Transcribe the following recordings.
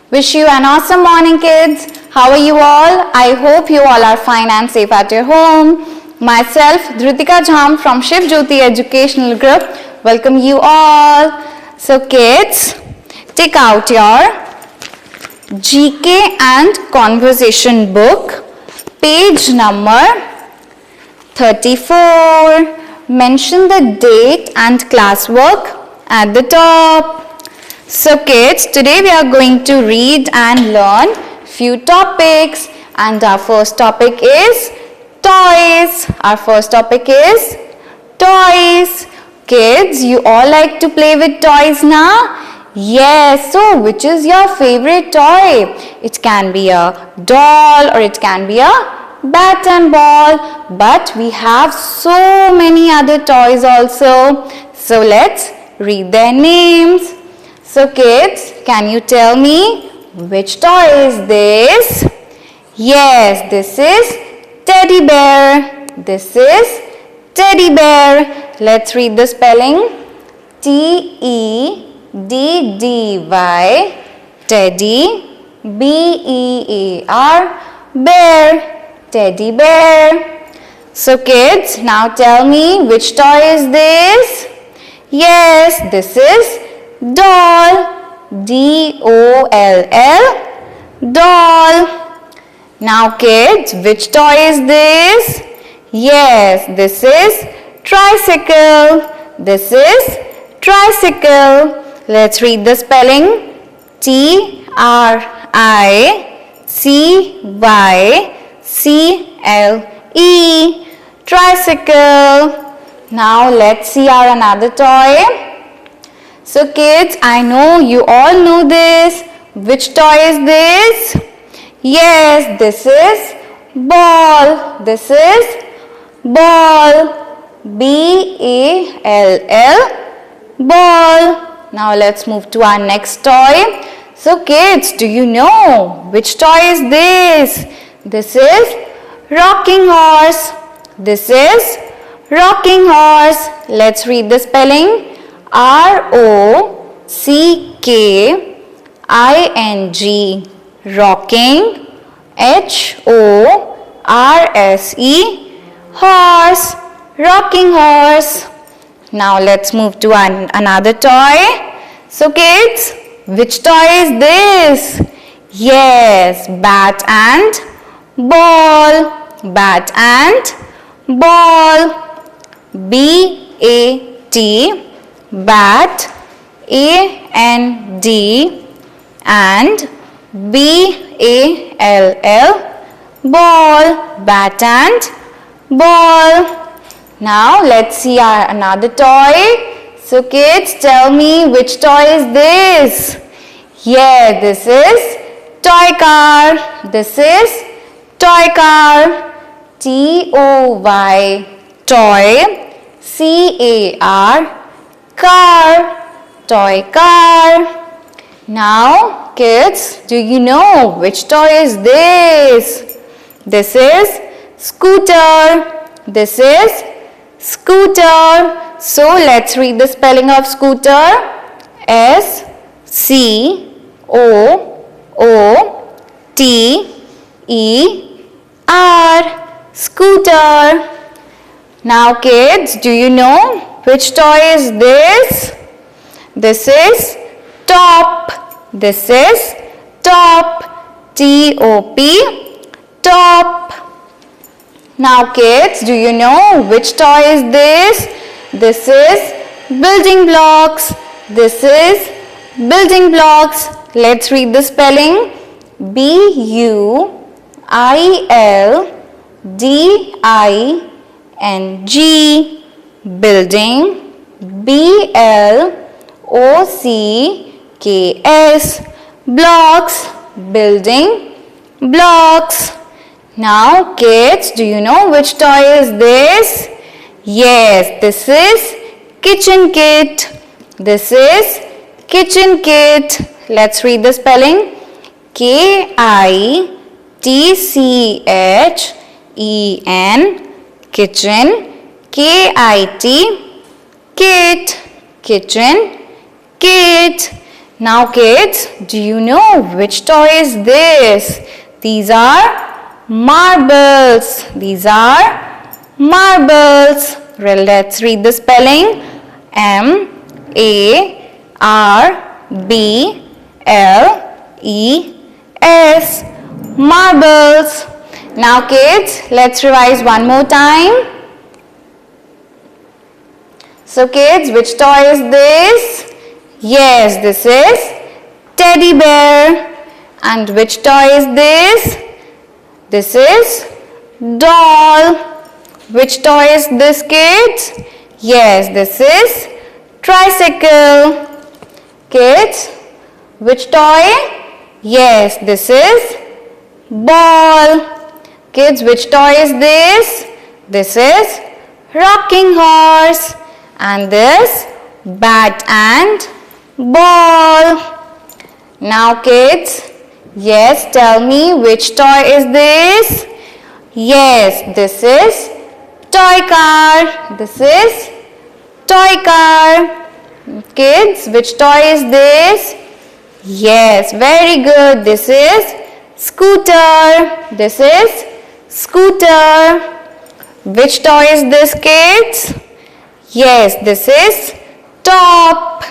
Wish you an awesome morning, kids. How are you all? I hope you all are fine and safe at your home. Myself, Dhrutika Jham from Shiv Jyoti Educational Group, welcome you all. So kids, take out your GK and Conversation book, page number 34. Mention the date and classwork at the top. So kids, today we are going to read and learn few topics, and our first topic is toys. Our first topic is toys. Kids, you all like to play with toys now? Yes, so which is your favorite toy? It can be a doll or it can be a bat and ball, but we have so many other toys also. So let's read their names. So kids, can you tell me which toy is this? Yes, this is teddy bear. This is teddy bear. Let's read the spelling. T-E-D-D-Y, teddy, B-E-A-R, bear. Teddy bear. So kids, now tell me which toy is this? Yes, this is doll. D-O-L-L, doll. Now kids, which toy is this? Yes, this is tricycle. This is tricycle. Let's read the spelling. T-R-I-C-Y-C-L-E, tricycle. Now let's see our another toy. So kids, I know you all know this. Which toy is this? Yes, this is ball. This is ball. B-A-L-L, ball. Now let's move to our next toy. So kids, do you know which toy is this? This is rocking horse. This is rocking horse. Let's read the spelling. R-O-C-K-I-N-G, rocking. H-O-R-S-E, horse, rocking horse. Now let's move to another toy. So kids, which toy is this? Yes, bat and ball. Bat and ball. B-A-T, bat, A-N-D, and B-A-L-L, ball. Bat and ball. Now let's see our another toy. So kids, tell me which toy is this? Yeah, this is toy car. This is toy car. T-O-Y, toy. C-A-R, car. Toy car. Now kids, do you know which toy is this? This is scooter. This is scooter. So let's read the spelling of scooter. S-C-O-O-T-E-R, scooter. Now kids, do you know which toy is this? This is top. This is top. T-O-P, top. Now kids, do you know which toy is this? This is building blocks. This is building blocks. Let's read the spelling. B-U-I-L-D-I-N-G, building. B-L-O-C-K-S, blocks, building blocks. Now kids, do you know which toy is this? Yes, this is kitchen kit. This is kitchen kit. Let's read the spelling. K-I-T-C-H-E-N, kitchen. K-I-T, kit, kitchen, kit. Now kids, do you know which toy is this? These are marbles. These are marbles. Let's read the spelling. M-A-R-B-L-E-S. Marbles. Now kids, let's revise one more time. So kids, which toy is this? Yes, this is teddy bear. And which toy is this? This is doll. Which toy is this, kids? Yes, this is tricycle. Kids, which toy? Yes, this is ball. Kids, which toy is this? This is rocking horse. And this bat and ball. Now kids, yes, tell me which toy is this? Yes, this is toy car. This is toy car. Kids, which toy is this? Yes, very good. This is scooter. This is scooter. Which toy is this, kids? Yes, this is top.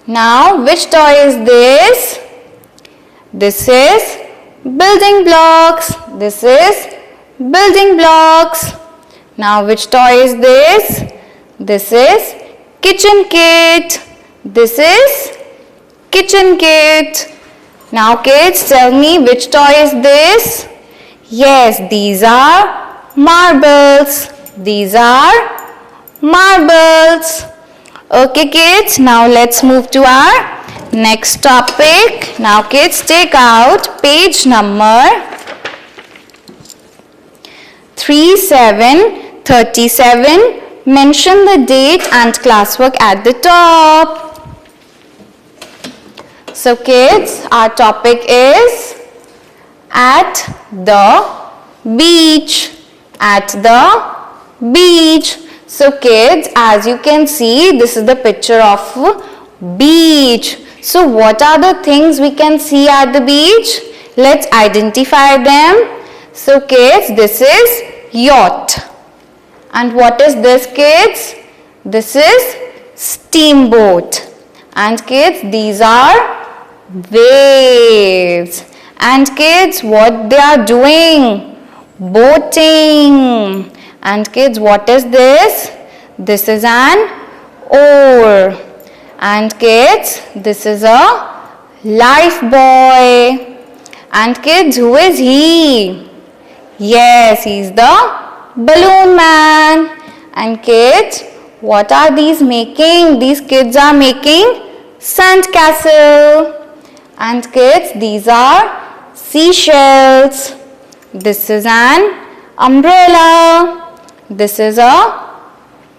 Now, which toy is this? This is building blocks. This is building blocks. Now, which toy is this? This is kitchen kit. This is kitchen kit. Now, kids, tell me which toy is this? Yes, these are marbles. These are marbles. Okay kids, now let's move to our next topic. Now kids, take out page number 3737. Mention the date and classwork at the top. So kids, our topic is at the beach. At the beach. So kids, as you can see, this is the picture of beach. So what are the things we can see at the beach? Let's identify them. So kids, this is yacht. And what is this, kids? This is steamboat. And kids, these are waves. And kids, what they are doing? Boating. And kids, what is this? This is an oar. And kids, this is a life buoy. And kids, who is he? Yes, he is the balloon man. And kids, what are these making? These kids are making sandcastle. And kids, these are seashells. This is an umbrella. This is a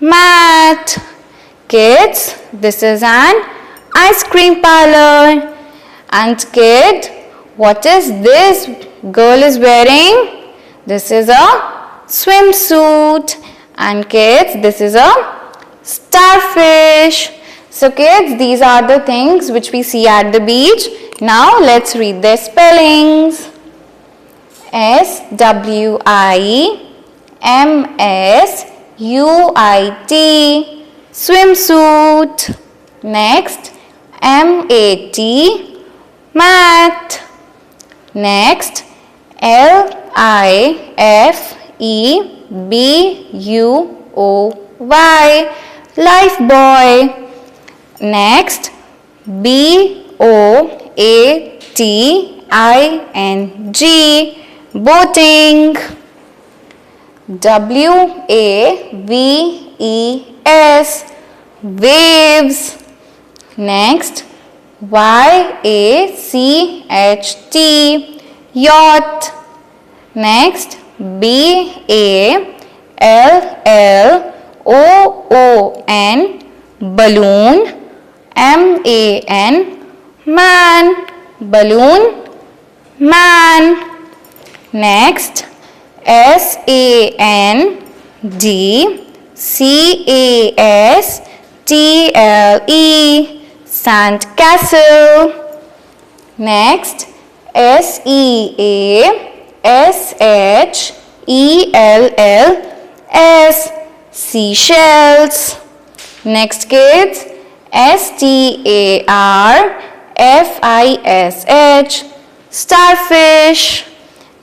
mat. Kids, this is an ice cream parlor. And kid, what is this girl is wearing? This is a swimsuit. And kids, this is a starfish. So kids, these are the things which we see at the beach. Now let's read their spellings. SWIMSUIT, swimsuit. Next, MAT, mat. Next, LIFEBUOY, life buoy. Next, BOATING, boating. WAVES, waves. Next, YACHT, yacht. Next, BALLOON, balloon. MAN, balloon man. Next, SANDCASTLE, sand castle. Next, SEASHELLS, seashells. Next kids, STARFISH, starfish.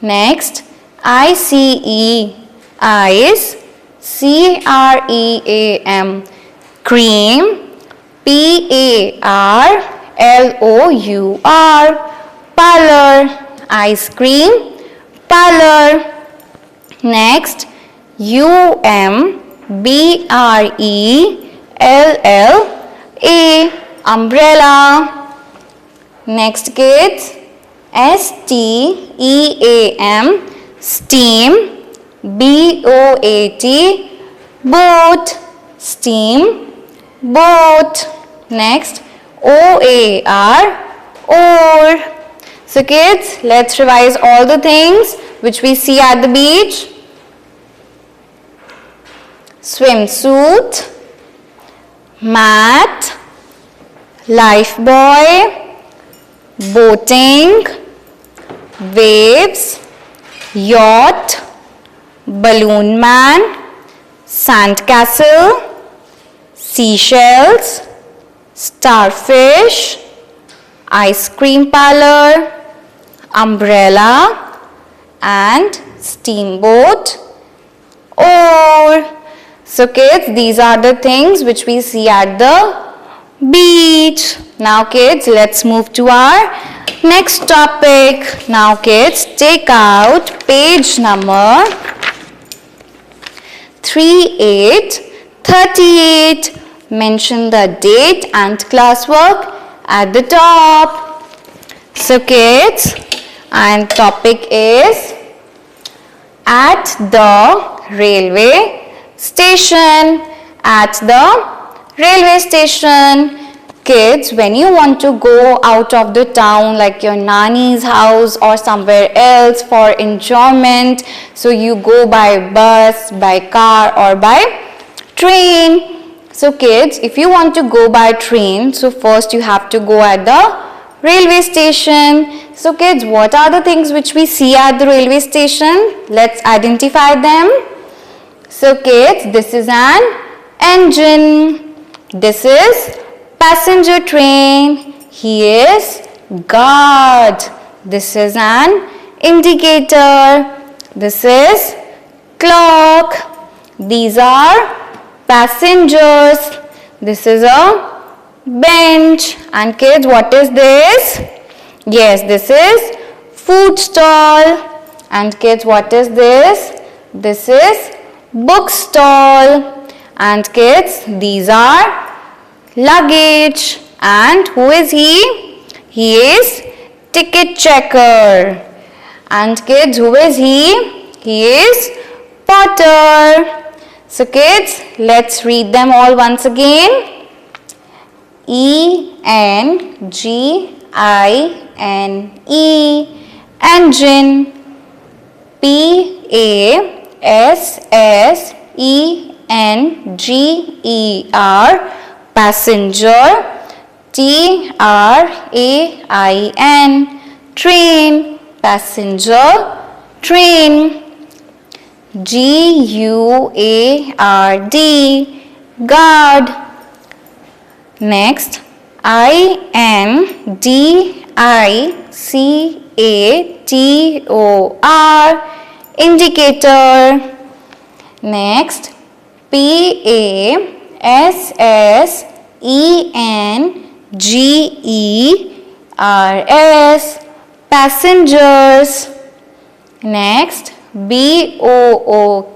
Next, ICE, ice. CREAM, cream. PARLOUR, parlor, ice cream, parlor. Next, UMBRELLA, umbrella. Next kids, STEAM, steam. BOAT, boat, steam, boat. Next, OAR, oar. So kids, let's revise all the things which we see at the beach. Swimsuit, mat, lifebuoy, boating, waves, yacht, balloon man, sandcastle, seashells, starfish, ice cream parlor, umbrella and steamboat, oar. So kids, these are the things which we see at the beach. Now kids, let's move to our next topic. Now kids, take out page number 3838. Mention the date and classwork at the top. So kids, and topic is at the railway station. At the railway station. Kids, when you want to go out of the town, like your nanny's house or somewhere else for enjoyment, so you go by bus, by car or by train. So kids, if you want to go by train, so first you have to go at the railway station. So kids, what are the things which we see at the railway station? Let's identify them. So kids, this is an engine. This is passenger train. He is guard. This is an indicator. This is clock. These are passengers. This is a bench. And kids, what is this? Yes, this is food stall. And kids, what is this? This is book stall. And kids, these are luggage. And who is he? He is ticket checker. And kids, who is he? He is porter. So kids, let's read them all once again. ENGINE, engine. PASSENGER, passenger. TRAIN, train, passenger train. GUARD, guard. Next, INDICATOR, indicator. Next, PASSENGERS, passengers. Next, BOOKSTALL,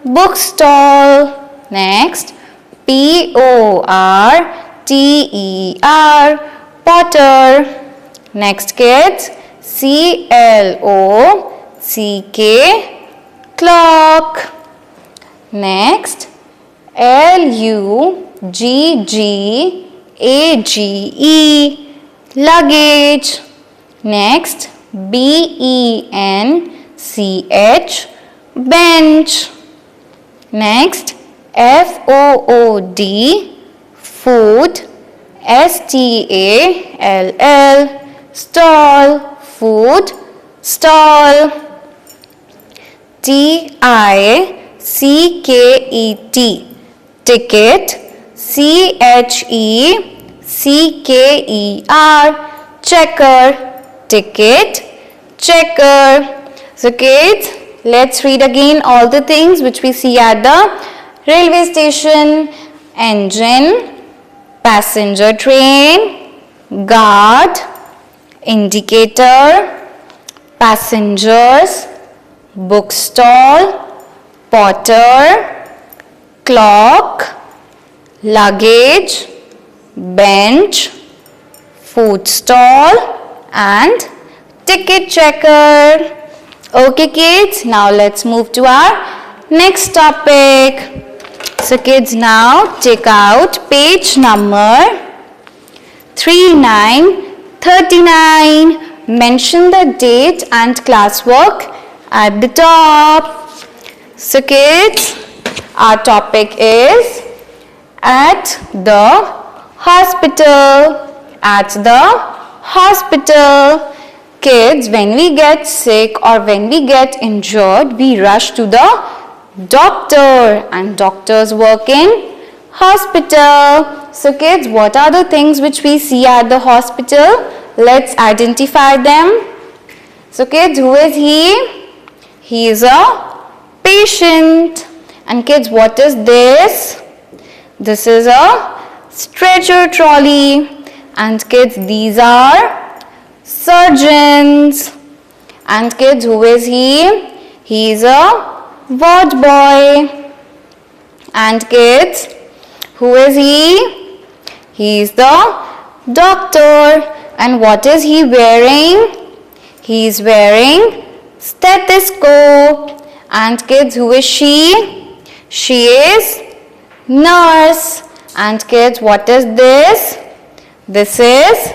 bookstall. Next, PORTER, potter. Next kids, CLOCK, clock. Next, LUGGAGE, luggage. Next, BENCH, bench. Next, F-O-O-D, food. S-T-A-L-L, stall, food, stall. T-I-C-K-E-T, ticket. C-H-E-C-K-E-R, checker, ticket, checker. So kids, let's read again all the things which we see at the railway station. Engine, passenger train, guard, indicator, passengers, bookstall, porter, clock, luggage, bench, food stall and ticket checker. Okay kids, now let's move to our next topic. So kids, now take out page number 3939. Mention the date and classwork at the top. So kids, our topic is at the hospital. At the hospital. Kids, when we get sick or when we get injured, we rush to the doctor, and doctors work in hospital. So kids, what are the things which we see at the hospital? Let's identify them. So kids, who is he? He is a patient. And kids, what is this? This is a stretcher trolley. And kids, these are surgeons. And kids, who is he? He is a ward boy. And kids, who is he? He is the doctor. And what is he wearing? He is wearing stethoscope. And kids, who is she? She is nurse. And kids, what is this? This is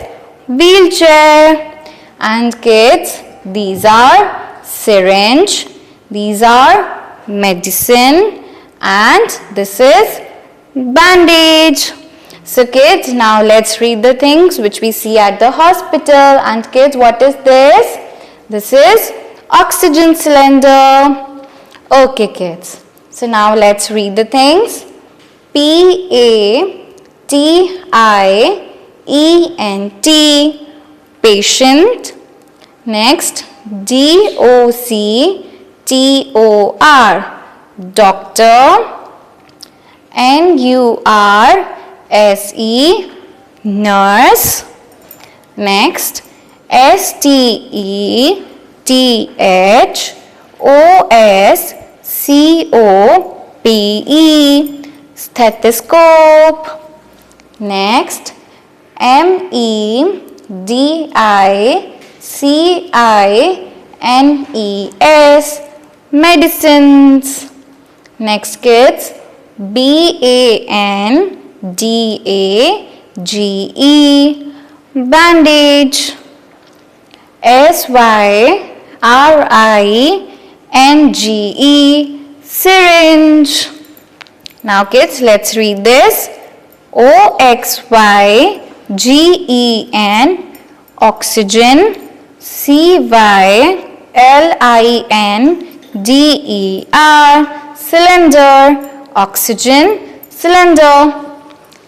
wheelchair. And kids, these are syringe, these are medicine, and this is bandage. So kids, now let's read the things which we see at the hospital. And kids, what is this? This is oxygen cylinder. Okay kids, so now let's read the things. P-A-T-I-E-N-T, patient. Next, D-O-C-T-O-R, doctor. N-U-R-S-E, nurse. Next, S-T-E-T-H-O-S-C-O-P-E, stethoscope. Next, M-E-D-I-C-I-N-E-S, medicines. Next kids, B-A-N-D-A-G-E, bandage. S-Y-R-I-N-G-E, syringe. Now kids, let's read this. O-X-Y-G-E-N, oxygen. C-Y-L-I-N-D-E-R, cylinder, oxygen cylinder.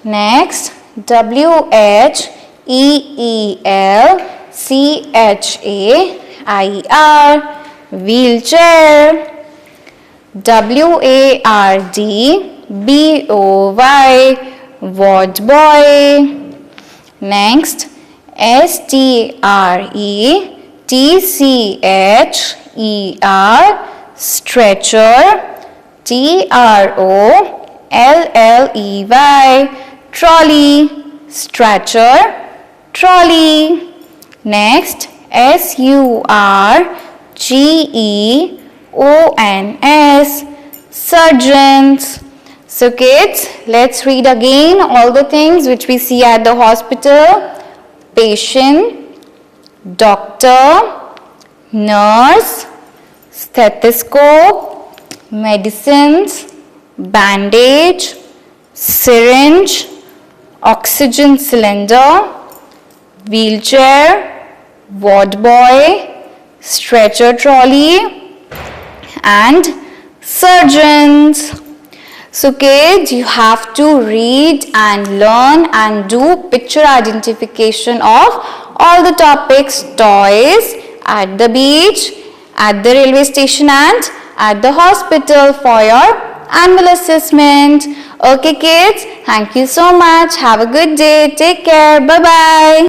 Next, W-H-E-E-L-C-H-A-I-R, wheelchair. W-A-R-D-B-O-Y, ward boy. Next, S-T-R-E-T-C-H-E-R, stretcher. T-R-O-L-L-E-Y, trolley, stretcher, trolley. Next, S-U-R-G-E-O-N-S, surgeons. So kids, let's read again all the things which we see at the hospital. Patient, doctor, nurse, stethoscope, medicines, bandage, syringe, oxygen cylinder, wheelchair, ward boy, stretcher trolley, and surgeons. So kids, you have to read and learn and do picture identification of all the topics: toys, at the beach, at the railway station, and at the hospital for your annual assessment. Okay kids, thank you so much. Have a good day. Take care. Bye-bye.